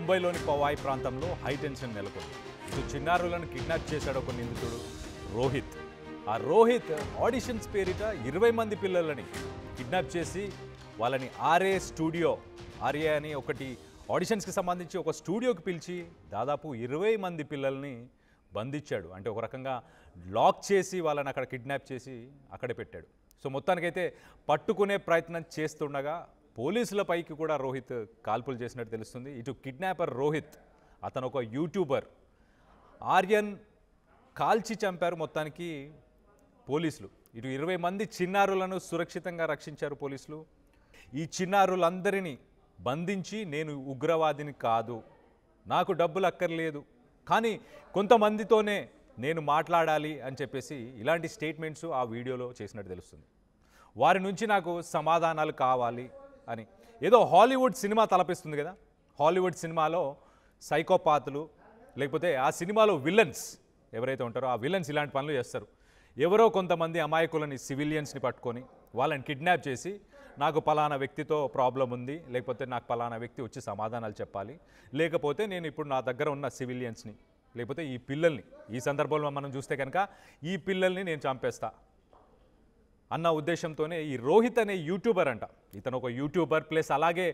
ముంబైలోని పవాయ్ ప్రాంతంలో high tension నెలకొంది. ఇటు చిన్నారులను కిడ్నాప్ చేశాడు ఒక నిందితుడు రోహిత్. ఆ రోహిత్ ఆడిషన్స్ పేరిట 20 మంది పిల్లలని కిడ్నాప్ చేసి వాళ్ళని ఆర్ఏ అని ఒకటి ఆడిషన్స్కి సంబంధించి ఒక స్టూడియోకి పిలిచి దాదాపు 20 మంది పిల్లల్ని బంధించాడు. అంటే ఒక రకంగా లాక్ చేసి వాళ్ళని అక్కడ కిడ్నాప్ చేసి అక్కడే పెట్టాడు. సో మొత్తానికైతే పట్టుకునే ప్రయత్నం చేస్తుండగా పోలీసులపైకి కూడా రోహిత్ కాల్పులు చేసినట్టు తెలుస్తుంది. ఇటు కిడ్నాపర్ రోహిత్, అతను ఒక యూట్యూబర్, ఆర్యన్ కాల్చి చంపారు మొత్తానికి పోలీసులు. ఇటు 20 మంది చిన్నారులను సురక్షితంగా రక్షించారు పోలీసులు. ఈ చిన్నారులందరినీ బంధించి నేను ఉగ్రవాదిని కాదు, నాకు డబ్బులు అక్కర్లేదు, కానీ కొంతమందితోనే నేను మాట్లాడాలి అని చెప్పేసి ఇలాంటి స్టేట్మెంట్స్ ఆ వీడియోలో చేసినట్టు తెలుస్తుంది. వారి నుంచి నాకు సమాధానాలు కావాలి అని. ఏదో హాలీవుడ్ సినిమా తలపిస్తుంది కదా, హాలీవుడ్ సినిమాలో సైకోపాతులు లేకపోతే ఆ సినిమాలో విలన్స్ ఎవరైతే ఉంటారో ఆ విలన్స్ ఇలాంటి పనులు చేస్తారు. ఎవరో కొంతమంది అమాయకులని, సివిలియన్స్ని పట్టుకొని వాళ్ళని కిడ్నాప్ చేసి నాకు పలానా వ్యక్తితో ప్రాబ్లం ఉంది, లేకపోతే నాకు పలానా వ్యక్తి వచ్చి సమాధానాలు చెప్పాలి, లేకపోతే నేను ఇప్పుడు నా దగ్గర ఉన్న సివిలియన్స్ని లేకపోతే ఈ పిల్లల్ని, ఈ సందర్భంలో మనం చూస్తే కనుక ఈ పిల్లల్ని నేను చంపేస్తా అన్న ఉద్దేశంతోనే ఈ రోహిత్ అనే యూట్యూబర్ అంట. ఇతను ఒక యూట్యూబర్ ప్లస్ అలాగే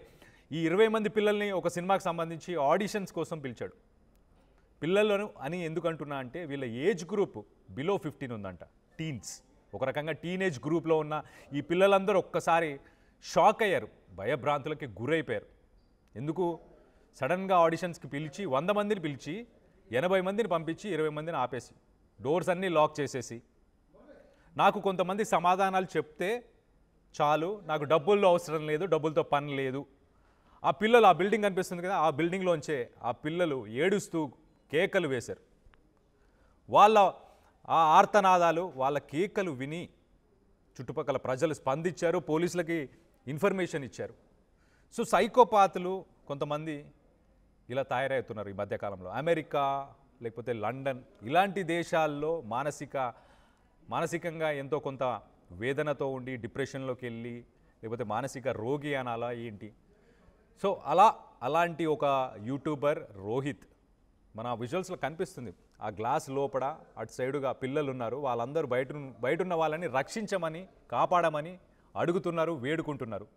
ఈ 20 మంది పిల్లల్ని ఒక సినిమాకి సంబంధించి ఆడిషన్స్ కోసం పిలిచాడు. పిల్లలను అని ఎందుకు అంటున్నా అంటే వీళ్ళ ఏజ్ గ్రూప్ బిలో 15 ఉందంట, టీన్స్. ఒక రకంగా టీనేజ్ గ్రూప్లో ఉన్న ఈ పిల్లలందరూ ఒక్కసారి షాక్ అయ్యారు, భయభ్రాంతులకి గురైపోయారు. ఎందుకు సడన్గా ఆడిషన్స్కి పిలిచి 100 మందిని పిలిచి 80 మందిని పంపించి 20 మందిని ఆపేసి డోర్స్ అన్నీ లాక్ చేసేసి నాకు కొంతమంది సమాధానాలు చెప్తే చాలు, నాకు డబ్బుల్లో అవసరం లేదు, డబ్బులతో పని లేదు. ఆ పిల్లలు, ఆ బిల్డింగ్ కనిపిస్తుంది కదా, ఆ బిల్డింగ్లోంచే ఆ పిల్లలు ఏడుస్తూ కేకలు వేశారు. వాళ్ళ ఆ ఆర్తనాదాలు, వాళ్ళ కేకలు విని చుట్టుపక్కల ప్రజలు స్పందించారు, పోలీసులకి ఇన్ఫర్మేషన్ ఇచ్చారు. సో సైకోపాతులు కొంతమంది ఇలా తయారవుతున్నారు ఈ మధ్యకాలంలో. అమెరికా లేకపోతే లండన్ ఇలాంటి దేశాల్లో మానసికంగా ఎంతో కొంత వేదనతో ఉండి డిప్రెషన్లోకి వెళ్ళి లేకపోతే మానసిక రోగి అనాలా ఏంటి. సో అలాంటి ఒక యూట్యూబర్ రోహిత్ మన విజువల్స్లో కనిపిస్తుంది. ఆ గ్లాస్ లోపల అటు సైడుగా పిల్లలు ఉన్నారు, వాళ్ళందరూ బయట ఉన్న వాళ్ళని రక్షించమని, కాపాడమని అడుగుతున్నారు, వేడుకుంటున్నారు.